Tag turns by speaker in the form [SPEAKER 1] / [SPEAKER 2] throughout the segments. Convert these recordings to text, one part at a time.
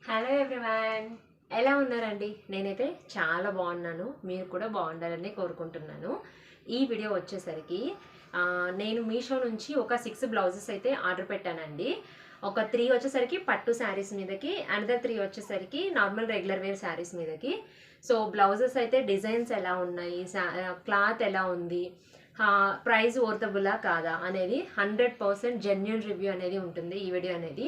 [SPEAKER 1] Hello everyone, ఎలా ఉన్నారండి? నేనైతే చాలా బాగున్నాను. మీరు కూడా బాగుండాలని కోరుకుంటున్నాను. ఈ వీడియో వచ్చేసరికి నేను మీషో నుంచి ఒక 6 బ్లౌజెస్ అయితే ఆర్డర్ పెట్టానండి. ఒక 3 వచ్చేసరికి పట్టు శారీస్ మీదకి, అనదర్ 3 వచ్చేసరికి నార్మల్ రెగ్యులర్ వేర్ శారీస్ మీదకి. సో బ్లౌజెస్ అయితే డిజైన్స్ ఎలా ఉన్నాయి, క్లాత్ ఎలా ఉంది, ప్రైస్ వర్తబులా కాదా అనేది 100% జెన్యూన్ రివ్యూ అనేది ఉంటుంది ఈ వీడియో అనేది.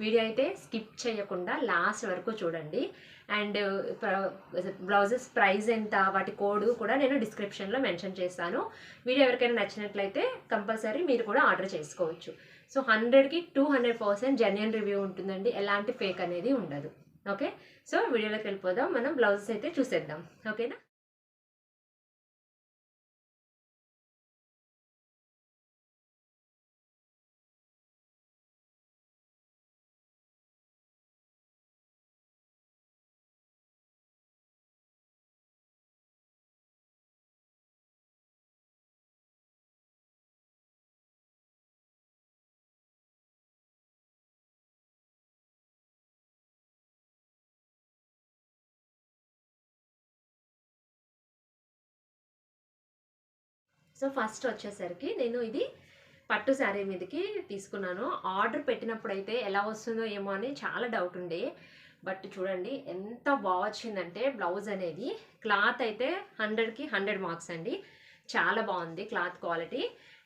[SPEAKER 1] వీడియో అయితే స్కిప్ చేయకుండా లాస్ట్ వరకు చూడండి. అండ్ బ్లౌజెస్ ప్రైస్ ఎంత, వాటి కోడ్ కూడా నేను డిస్క్రిప్షన్లో మెన్షన్ చేస్తాను. వీడియో ఎవరికైనా నచ్చినట్లయితే కంపల్సరీ మీరు కూడా ఆర్డర్ చేసుకోవచ్చు. సో 100కి 200% జెన్యూన్ రివ్యూ ఉంటుందండి, ఎలాంటి ఫేక్ అనేది ఉండదు. ఓకే, సో వీడియోలోకి వెళ్ళిపోదాం. మనం బ్లౌజెస్ అయితే చూసేద్దాం. ఓకేనా? సో ఫస్ట్ వచ్చేసరికి నేను ఇది పట్టు శారీ మీదకి తీసుకున్నాను. ఆర్డర్ పెట్టినప్పుడైతే ఎలా వస్తుందో ఏమో అని చాలా డౌట్ ఉండే. బట్ చూడండి ఎంత బాగా వచ్చిందంటే బ్లౌజ్ అనేది. క్లాత్ అయితే 100కి 100 మార్క్స్ అండి. చాలా బాగుంది క్లాత్ క్వాలిటీ.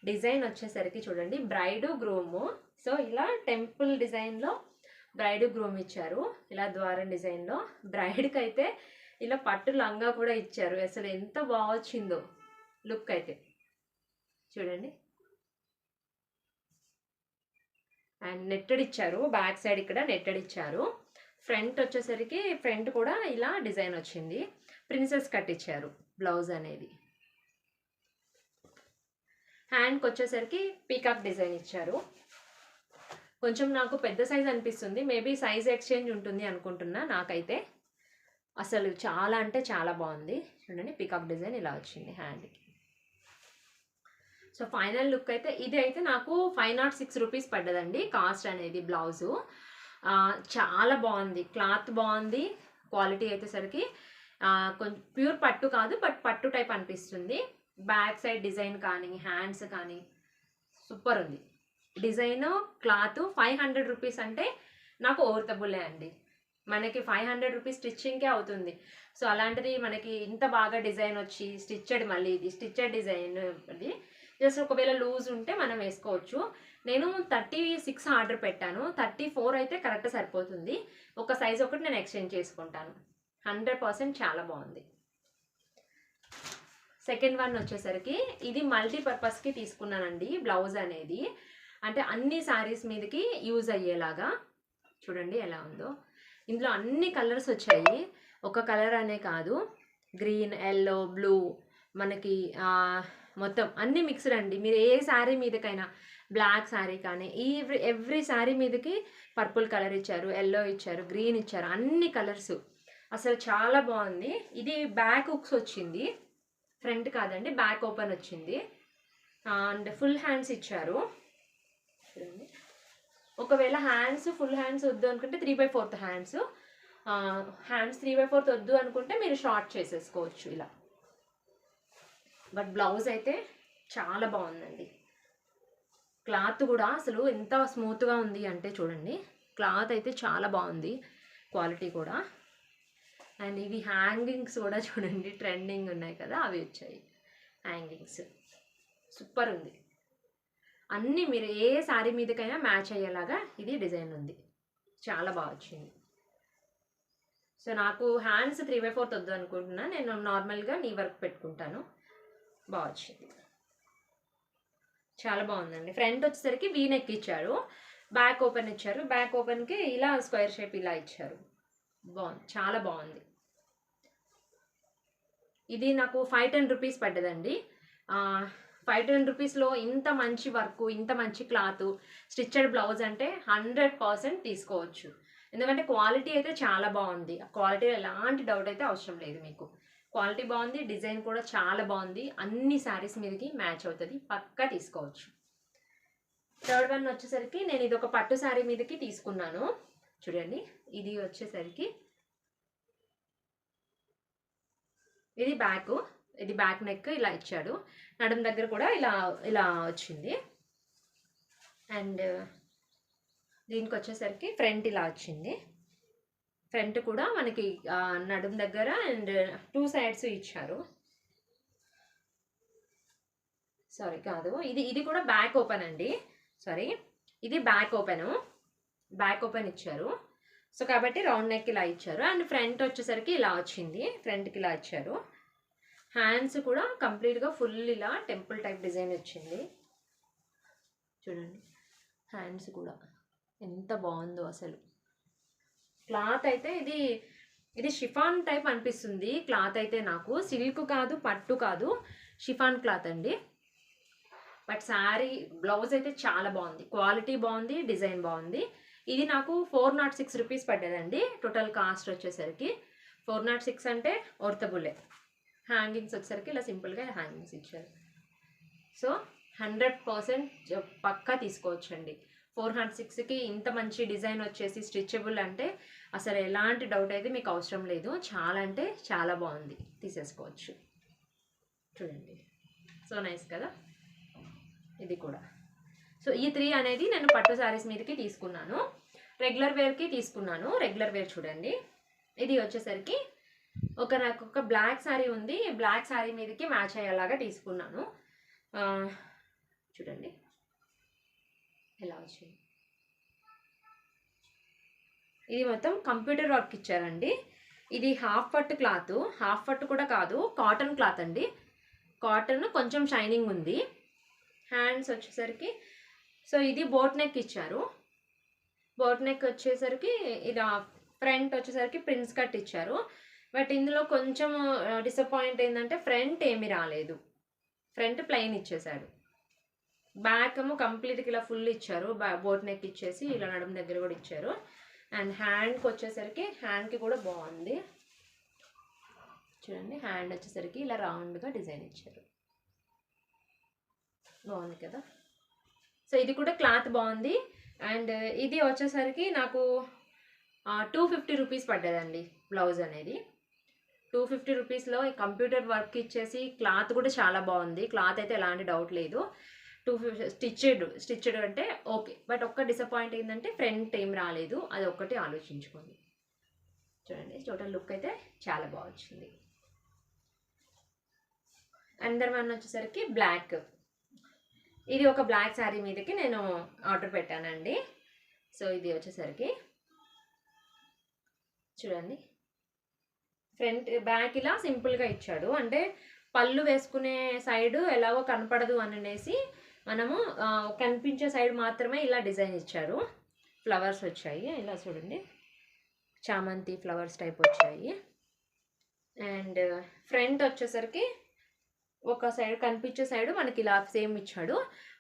[SPEAKER 1] డిజైన్ వచ్చేసరికి చూడండి, బ్రైడ్ గ్రూము. సో ఇలా టెంపుల్ డిజైన్లో బ్రైడ్ గ్రూమ్ ఇచ్చారు. ఇలా ద్వారం డిజైన్లో బ్రైడ్కి అయితే ఇలా పట్టు లంగా కూడా ఇచ్చారు. అసలు ఎంత బాగా వచ్చిందో లుక్ అయితే చూడండి. అండ్ నెట్టెడ్ ఇచ్చారు, బ్యాక్ సైడ్ ఇక్కడ నెట్టెడ్ ఇచ్చారు. ఫ్రంట్ వచ్చేసరికి ఫ్రంట్ కూడా ఇలా డిజైన్ వచ్చింది. ప్రిన్సెస్ కట్ ఇచ్చారు బ్లౌజ్ అనేది. హ్యాండ్కి వచ్చేసరికి పీకాక్ డిజైన్ ఇచ్చారు. కొంచెం నాకు పెద్ద సైజ్ అనిపిస్తుంది, మేబీ సైజ్ ఎక్స్చేంజ్ ఉంటుంది అనుకుంటున్నా. నాకైతే అసలు చాలా అంటే చాలా బాగుంది. చూడండి పీకాక్ డిజైన్ ఇలా వచ్చింది హ్యాండ్కి. సో ఫైనల్ లుక్ అయితే ఇది అయితే నాకు 506 రూపీస్ పడ్డదండి కాస్ట్ అనేది. బ్లౌజు చాలా బాగుంది, క్లాత్ బాగుంది. క్వాలిటీ అయితేసరికి కొంచెం ప్యూర్ పట్టు కాదు, బట్ పట్టు టైప్ అనిపిస్తుంది. బ్యాక్ సైడ్ డిజైన్ కానీ హ్యాండ్స్ కానీ సూపర్ ఉంది. డిజైన్ క్లాత్ 500 రూపీస్ అంటే నాకు ఓవర్తబులే అండి. మనకి 500 రూపీస్ స్టిచ్చింగ్కే అవుతుంది. సో అలాంటిది మనకి ఇంత బాగా డిజైన్ వచ్చి స్టిచ్చెడ్, మళ్ళీ ఇది స్టిచ్చెడ్ డిజైన్ అది జస్ట్ ఒకవేళ లూజ్ ఉంటే మనం వేసుకోవచ్చు. నేను 36 ఆర్డర్ పెట్టాను, 34 అయితే కరెక్ట్ సరిపోతుంది. ఒక సైజ్ ఒకటి నేను ఎక్స్చేంజ్ చేసుకుంటాను. 100% చాలా బాగుంది. సెకండ్ వన్ వచ్చేసరికి ఇది మల్టీపర్పస్కి తీసుకున్నానండి బ్లౌజ్ అనేది. అంటే అన్ని శారీస్ మీదకి యూజ్ అయ్యేలాగా. చూడండి ఎలా ఉందో. ఇందులో అన్ని కలర్స్ వచ్చాయి, ఒక కలర్ అనే కాదు. గ్రీన్, ఎల్లో, బ్లూ, మనకి మొత్తం అన్ని మిక్స్డ్ అండి. మీరు ఏ శారీ మీదకైనా, బ్లాక్ శారీ కానీ ఎవ్రీ శారీ మీదకి పర్పుల్ కలర్ ఇచ్చారు, ఎల్లో ఇచ్చారు, గ్రీన్ ఇచ్చారు, అన్ని కలర్స్. అసలు చాలా బాగుంది. ఇది బ్యాక్ హుక్స్ వచ్చింది, ఫ్రంట్ కాదండి, బ్యాక్ ఓపెన్ వచ్చింది. అండ్ ఫుల్ హ్యాండ్స్ ఇచ్చారు. చూడండి, ఒకవేళ హ్యాండ్స్ ఫుల్ హ్యాండ్స్ వద్దు అనుకుంటే 3/4 హ్యాండ్స్. హ్యాండ్స్ 3/4 వద్దు అనుకుంటే మీరు షార్ట్ చేసేసుకోవచ్చు ఇలా. బట్ బ్లౌజ్ అయితే చాలా బాగుందండి. క్లాత్ కూడా అసలు ఎంత స్మూత్గా ఉంది అంటే చూడండి, క్లాత్ అయితే చాలా బాగుంది, క్వాలిటీ కూడా. అండ్ ఇవి హ్యాంగింగ్స్ కూడా చూడండి, ట్రెండింగ్ ఉన్నాయి కదా, అవి వచ్చాయి హ్యాంగింగ్స్. సూపర్ ఉంది. అన్నీ మీరు ఏ శారీ మీదకైనా మ్యాచ్ అయ్యేలాగా ఇది డిజైన్ ఉంది. చాలా బాగా వచ్చింది. సో నాకు హ్యాండ్స్ 3/4 వద్దు అనుకుంటున్నా, నేను నార్మల్గా నీ వర్క్ పెట్టుకుంటాను. బాగా వచ్చింది, చాలా బాగుందండి. ఫ్రంట్ వచ్చేసరికి వీ నెక్ ఇచ్చారు, బ్యాక్ ఓపెన్ ఇచ్చారు. బ్యాక్ ఓపెన్కి ఇలా స్క్వేర్ షేప్ ఇలా ఇచ్చారు. బాగుంది, చాలా బాగుంది. ఇది నాకు 510 రూపీస్ పడ్డదండి. 510 రూపీస్లో ఇంత మంచి వర్క్, ఇంత మంచి క్లాత్, స్టిచ్చెడ్ బ్లౌజ్ అంటే 100% తీసుకోవచ్చు. ఎందుకంటే క్వాలిటీ అయితే చాలా బాగుంది. క్వాలిటీలో ఎలాంటి డౌట్ అయితే అవసరం లేదు మీకు. క్వాలిటీ బాగుంది, డిజైన్ కూడా చాలా బాగుంది. అన్ని శారీస్ మీదకి మ్యాచ్ అవుతుంది, పక్కా తీసుకోవచ్చు. థర్డ్ వన్ వచ్చేసరికి నేను ఇది ఒక పట్టు శారీ మీదకి తీసుకున్నాను. చూడండి ఇది వచ్చేసరికి ఇది బ్యాక్, ఇది బ్యాక్ నెక్ ఇలా ఇచ్చాడు. నడుము దగ్గర కూడా ఇలా ఇలా వచ్చింది. అండ్ దీనికి వచ్చేసరికి ఫ్రంట్ ఇలా వచ్చింది. ఫ్రంట్ కూడా మనకి నడుము దగ్గర అండ్ 2 సైడ్స్ ఇచ్చారు. సారీ కాదు, ఇది కూడా బ్యాక్ ఓపెన్ అండి. సారీ, ఇది బ్యాక్ ఓపెన్ ఇచ్చారు. సో కాబట్టి రౌండ్ నెక్ ఇలా ఇచ్చారు. అండ్ ఫ్రంట్ వచ్చేసరికి ఇలా వచ్చింది, ఫ్రంట్కి ఇలా ఇచ్చారు. హ్యాండ్స్ కూడా కంప్లీట్గా ఫుల్ ఇలా టెంపుల్ టైప్ డిజైన్ వచ్చింది. చూడండి హ్యాండ్స్ కూడా ఎంత బాగుందో అసలు. క్లాత్ అయితే ఇది షిఫాన్ టైప్ అనిపిస్తుంది క్లాత్ అయితే. నాకు సిల్క్ కాదు, పట్టు కాదు, షిఫాన్ క్లాత్ అండి. బట్ శారీ బ్లౌజ్ అయితే చాలా బాగుంది, క్వాలిటీ బాగుంది, డిజైన్ బాగుంది. ఇది నాకు 406 రూపీస్ పడ్డదండి. టోటల్ కాస్ట్ వచ్చేసరికి 406 అంటే వర్తబులే. హ్యాంగింగ్స్ వచ్చేసరికి ఇలా సింపుల్గా హ్యాంగింగ్స్ ఇచ్చారు. సో 100% పక్కా తీసుకోవచ్చండి. 406కి ఇంత మంచి డిజైన్ వచ్చేసి స్టిచబుల్ అంటే అసలు ఎలాంటి డౌట్ అయితే మీకు అవసరం లేదు. చాలా అంటే చాలా బాగుంది, తీసేసుకోవచ్చు. చూడండి సో నైస్ కదా. ఇది కూడా సో ఈ 3 అనేది నేను పట్టు శారీస్ మీదకి తీసుకున్నాను. రెగ్యులర్ వేర్కి తీసుకున్నాను. రెగ్యులర్ వేర్ చూడండి, ఇది వచ్చేసరికి నాకు ఒక బ్లాక్ శారీ ఉంది. బ్లాక్ శారీ మీదకి మ్యాచ్ అయ్యేలాగా తీసుకున్నాను. చూడండి ఎలా వచ్చింది. ఇది మొత్తం కంప్యూటర్ వర్క్ ఇచ్చారండి. ఇది హాఫ్ పట్టు క్లాత్, హాఫ్ పట్టు కూడా కాదు, కాటన్ క్లాత్ అండి. కాటన్ కొంచెం షైనింగ్ ఉంది. హ్యాండ్స్ వచ్చేసరికి సో ఇది బోట్ నెక్ ఇచ్చారు. బోట్ నెక్ వచ్చేసరికి ఇలా ఫ్రంట్ వచ్చేసరికి ప్రిన్స్ కట్ ఇచ్చారు. బట్ ఇందులో కొంచెం డిసప్పాయింట్ ఏంటంటే ఫ్రంట్ ఏమీ రాలేదు, ఫ్రంట్ ప్లెయిన్ ఇచ్చేసాడు. బ్యాక్ ఏమో కంప్లీట్గా ఇలా ఫుల్ ఇచ్చారు. బోట్ నెక్ ఇచ్చేసి ఇలా నడుము దగ్గర కూడా ఇచ్చారు. అండ్ హ్యాండ్కి వచ్చేసరికి హ్యాండ్కి కూడా బాగుంది. చూడండి హ్యాండ్ వచ్చేసరికి ఇలా రౌండ్గా డిజైన్ ఇచ్చారు, బాగుంది కదా. సో ఇది కూడా క్లాత్ బాగుంది. అండ్ ఇది వచ్చేసరికి నాకు 250 రూపీస్ పడ్డదండి బ్లౌజ్ అనేది. 250 రూపీస్లో కంప్యూటర్ వర్క్ ఇచ్చేసి క్లాత్ కూడా చాలా బాగుంది. క్లాత్ అయితే ఎలాంటి డౌట్ లేదు. 250 స్టిచ్డ్ అంటే ఓకే. బట్ ఒక్క డిసప్పాయింట్ ఏంటంటే ఫ్రంట్ ఏం రాలేదు, అది ఒక్కటి ఆలోచించుకోండి. చూడండి టోటల్ లుక్ అయితే చాలా బాగా వచ్చింది. అందర్ వన్ వచ్చేసరికి బ్లాక్. ఇది ఒక బ్లాక్ శారీ మీదకి నేను ఆర్డర్ పెట్టానండి. సో ఇది వచ్చేసరికి చూడండి ఫ్రంట్ బ్యాక్ ఇలా సింపుల్గా ఇచ్చాడు. అంటే పళ్ళు వేసుకునే సైడ్ ఎలాగో కనపడదు అనేసి మనము కనిపించే సైడ్ మాత్రమే ఇలా డిజైన్ ఇచ్చారు. ఫ్లవర్స్ వచ్చాయి ఇలా చూడండి, చామంతి ఫ్లవర్స్ టైప్ వచ్చాయి. అండ్ ఫ్రంట్ వచ్చేసరికి ఒక సైడ్ కనిపించే సైడ్ మనకి ఇలా సేమ్ ఇచ్చాడు.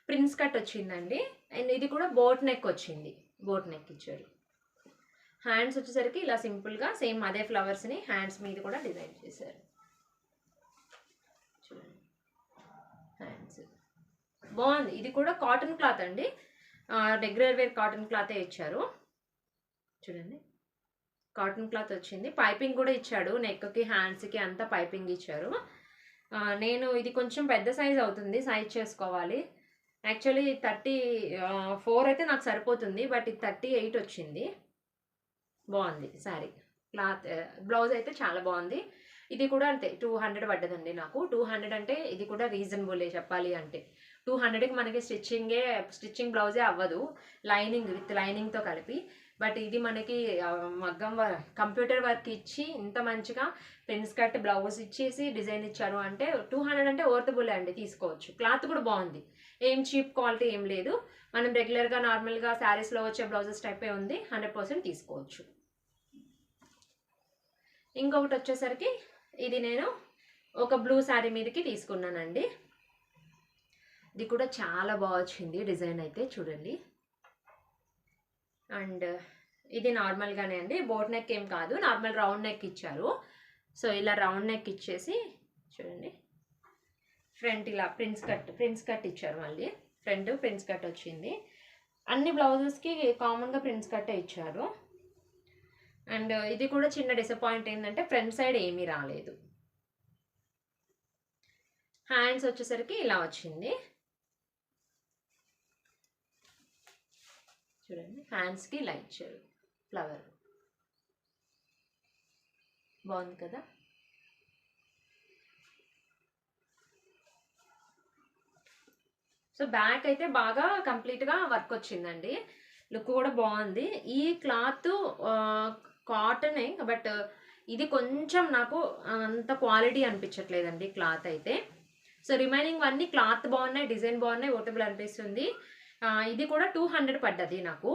[SPEAKER 1] ప్రిన్స్ కట్ వచ్చిందండి. అండ్ ఇది కూడా బోట్ నెక్ వచ్చింది, బోట్ నెక్ ఇచ్చారు. హ్యాండ్స్ వచ్చేసరికి ఇలా సింపుల్గా సేమ్ అదే ఫ్లవర్స్ని హ్యాండ్స్ మీద కూడా డిజైన్ చేశారు. చూడండి హ్యాండ్స్ బాగుంది. ఇది కూడా కాటన్ క్లాత్ అండి, రెగ్యులర్ వేర్ కాటన్ క్లాతే ఇచ్చారు. చూడండి కాటన్ క్లాత్ వచ్చింది. పైపింగ్ కూడా ఇచ్చాడు, నెక్కి హ్యాండ్స్కి అంతా పైపింగ్ ఇచ్చారు. నేను ఇది కొంచెం పెద్ద సైజ్ అవుతుంది, సైజ్ చేసుకోవాలి. యాక్చువల్లీ 34 అయితే నాకు సరిపోతుంది, బట్ ఇది 38 వచ్చింది. బాగుంది శారీ. క్లాత్ బ్లౌజ్ అయితే చాలా బాగుంది. ఇది కూడా అంతే 200 పడ్డదండి నాకు. 200 అంటే ఇది కూడా రీజనబులే చెప్పాలి అంటే. 200కి మనకి స్టిచ్చింగ్ బ్లౌజే అవ్వదు, లైనింగ్ విత్ లైనింగ్తో కలిపి. బట్ ఇది మనకి మగ్గం కంప్యూటర్ వర్క్ ఇచ్చి ఇంత మంచిగా ప్రిన్స్ కట్ బ్లౌజ్ ఇచ్చేసి డిజైన్ ఇచ్చారు అంటే 200 అంటే వర్తబులే అండి, తీసుకోవచ్చు. క్లాత్ కూడా బాగుంది, ఏం చీప్ క్వాలిటీ ఏం లేదు. మనం రెగ్యులర్గా నార్మల్గా శారీస్లో వచ్చే బ్లౌజెస్ టైపే ఉంది, 100% తీసుకోవచ్చు. ఇంకొకటి వచ్చేసరికి ఇది నేను ఒక బ్లూ శారీ మీదకి తీసుకున్నానండి. ఇది కూడా చాలా బాగా వచ్చింది డిజైన్ అయితే చూడండి. అండ్ ఇది నార్మల్గానే అండి, బోట్ నెక్ ఏం కాదు, నార్మల్ రౌండ్ నెక్ ఇచ్చారు. సో ఇలా రౌండ్ నెక్ ఇచ్చేసి చూడండి ఫ్రంట్ ఇలా ప్రిన్స్ కట్ ఇచ్చారు. మళ్ళీ ఫ్రంట్ ప్రిన్స్ కట్ వచ్చింది. అన్ని బ్లౌజెస్కి కామన్గా ప్రిన్స్ కట్టే ఇచ్చారు. అండ్ ఇది కూడా చిన్న డిసప్పాయింట్ ఏంటంటే ఫ్రంట్ సైడ్ ఏమీ రాలేదు. హ్యాండ్స్ వచ్చేసరికి ఇలా వచ్చింది. చూడండి హ్యాండ్స్కి ఇలా ఇచ్చారు ఫ్లవర్, బాగుంది కదా. సో బ్యాక్ అయితే బాగా కంప్లీట్గా వర్క్ వచ్చిందండి, లుక్ కూడా బాగుంది. ఈ క్లాత్ కాటనే, బట్ ఇది కొంచెం నాకు అంత క్వాలిటీ అనిపించట్లేదండి క్లాత్ అయితే. సో రిమైనింగ్ అన్నీ క్లాత్ బాగున్నాయి, డిజైన్ బాగున్నాయి, ఓటబుల్ అనిపిస్తుంది. ఇది కూడా 200 పడ్డది నాకు.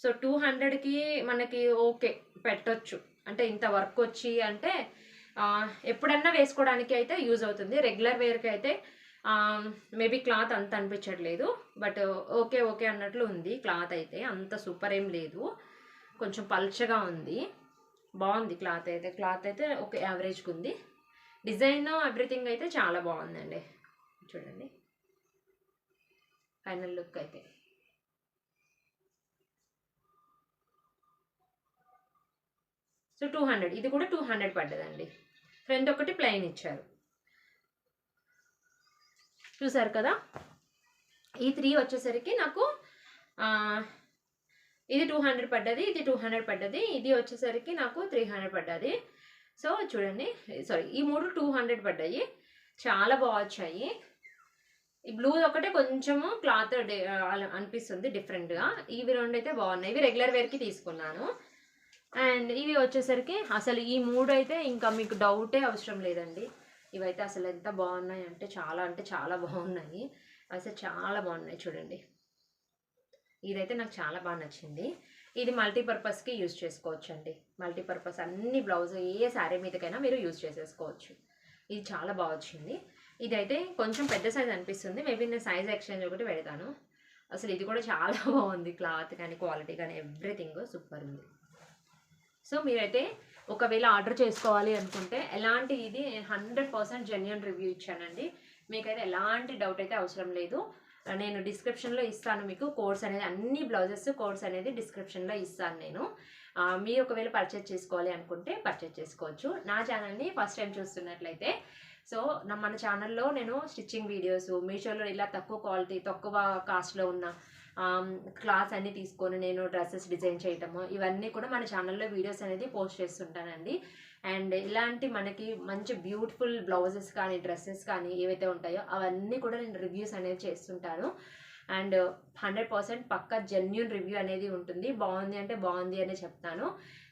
[SPEAKER 1] సో 200కి మనకి ఓకే పెట్టొచ్చు, అంటే ఇంత వర్క్ వచ్చి అంటే ఎప్పుడన్నా వేసుకోవడానికి అయితే యూజ్ అవుతుంది. రెగ్యులర్ వేర్కి అయితే మేబీ క్లాత్ అంత అనిపించట్లేదు, బట్ ఓకే ఓకే అన్నట్లు ఉంది. క్లాత్ అయితే అంత సూపర్ ఏం లేదు, కొంచెం పల్చగా ఉంది, బాగుంది క్లాత్ అయితే. క్లాత్ అయితే ఓకే యావరేజ్గా ఉంది. డిజైన్ ఎవ్రీథింగ్ అయితే చాలా బాగుందండి. చూడండి ఫైనల్ లుక్ అయితే. సో 200, ఇది కూడా 200 పడ్డదండి. ఫ్రంట్ ఒకటి ప్లెయిన్ ఇచ్చారు, చూసారు కదా. ఈ 3 వచ్చేసరికి నాకు ఇది 200 పడ్డది, ఇది 200 పడ్డది, ఇది వచ్చేసరికి నాకు 300 పడ్డది. సో చూడండి, సారీ ఈ 3 200 పడ్డాయి, చాలా బాగా వచ్చాయి. ఈ బ్లూ ఒకటే కొంచెము క్లాత్ అనిపిస్తుంది డిఫరెంట్గా. ఇవి రెండు అయితే బాగున్నాయి, ఇవి రెగ్యులర్ వేర్కి తీసుకున్నాను. అండ్ ఇవి వచ్చేసరికి అసలు ఈ 3 అయితే ఇంకా మీకు డౌటే అవసరం లేదండి. ఇవైతే అసలు ఎంత బాగున్నాయి అంటే చాలా బాగున్నాయి, అసలు చాలా బాగున్నాయి. చూడండి ఇదైతే నాకు చాలా బాగా నచ్చింది. ఇది మల్టీపర్పస్కి యూజ్ చేసుకోవచ్చు అండి. మల్టీపర్పస్ అన్ని బ్లౌజ్ ఏ శారీ మీదకైనా మీరు యూజ్ చేసేసుకోవచ్చు. ఇది చాలా బాగా వచ్చింది. ఇదైతే కొంచెం పెద్ద సైజ్ అనిపిస్తుంది, మేబీ నేను సైజ్ ఎక్స్చేంజ్ ఒకటి పెడతాను. అసలు ఇది కూడా చాలా బాగుంది, క్లాత్ కానీ క్వాలిటీ కానీ ఎవ్రీథింగ్ సూపర్ ఉంది. సో మీరైతే ఒకవేళ ఆర్డర్ చేసుకోవాలి అనుకుంటే ఎలాంటి, ఇది 100% జెన్యూన్ రివ్యూ ఇచ్చానండి, మీకైతే ఎలాంటి డౌట్ అయితే అవసరం లేదు. నేను డిస్క్రిప్షన్లో ఇస్తాను మీకు కోడ్స్ అనేది, అన్ని బ్లౌజెస్ కోడ్స్ అనేది డిస్క్రిప్షన్లో ఇస్తాను నేను. మీరు ఒకవేళ పర్చేజ్ చేసుకోవాలి అనుకుంటే పర్చేజ్ చేసుకోవచ్చు. నా ఛానల్ని ఫస్ట్ టైం చూస్తున్నట్లయితే సో మన ఛానల్లో నేను స్టిచ్చింగ్ వీడియోస్, మీషోలో ఇలా తక్కువ క్వాలిటీ తక్కువ కాస్ట్లో ఉన్న క్లాత్స్ అన్నీ తీసుకొని నేను డ్రెస్సెస్ డిజైన్ చేయటము, ఇవన్నీ కూడా మన ఛానల్లో వీడియోస్ అనేది పోస్ట్ చేస్తుంటానండి. అండ్ ఇలాంటి మనకి మంచి బ్యూటిఫుల్ బ్లౌజెస్ కానీ డ్రెస్సెస్ కానీ ఏవైతే ఉంటాయో అవన్నీ కూడా నేను రివ్యూస్ అనేది చేస్తుంటాను. అండ్ 100% పక్కా జెన్యూన్ రివ్యూ అనేది ఉంటుంది. బాగుంది అంటే బాగుంది అనే చెప్తాను.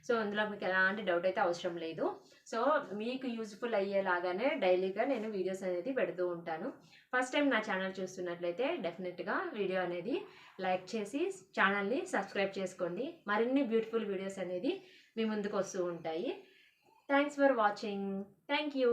[SPEAKER 1] సో అందులో మీకు ఎలాంటి డౌట్ అయితే అవసరం లేదు. సో మీకు యూజ్ఫుల్ అయ్యేలాగానే డైలీగా నేను వీడియోస్ అనేది పెడుతూ ఉంటాను. ఫస్ట్ టైం నా ఛానల్ చూస్తున్నట్లయితే డెఫినెట్గా వీడియో అనేది లైక్ చేసి ఛానల్ని సబ్స్క్రైబ్ చేసుకోండి. మరిన్ని బ్యూటిఫుల్ వీడియోస్ అనేది మీ ముందుకు వస్తూ ఉంటాయి. Thanks for watching. Thank you.